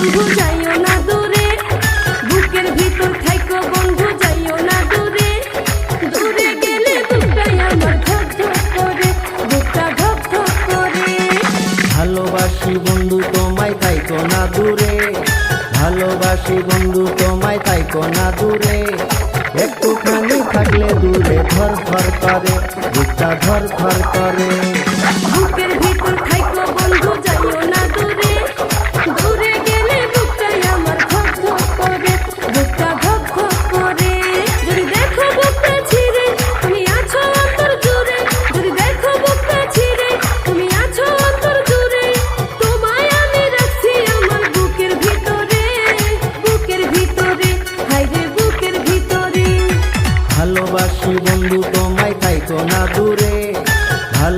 বন্ধু যাইও না দূরে, বুকের ভিতর থাইকো বন্ধু যাইও না দূরে। দূরে গেলে বুকটাই আমার ধক ধক করে, বুকটা ধক ধক করে। ভালোবাসি বন্ধু তোমায় থাইকো না দূরে, ভালোবাসি বন্ধু তোমায় থাইকো না দূরে। একটুখানি থাকলে দূরে ধর ধর করে, বুকটা ধর ধর করে। বুকের ভিতর থাইকো বন্ধু যাইও না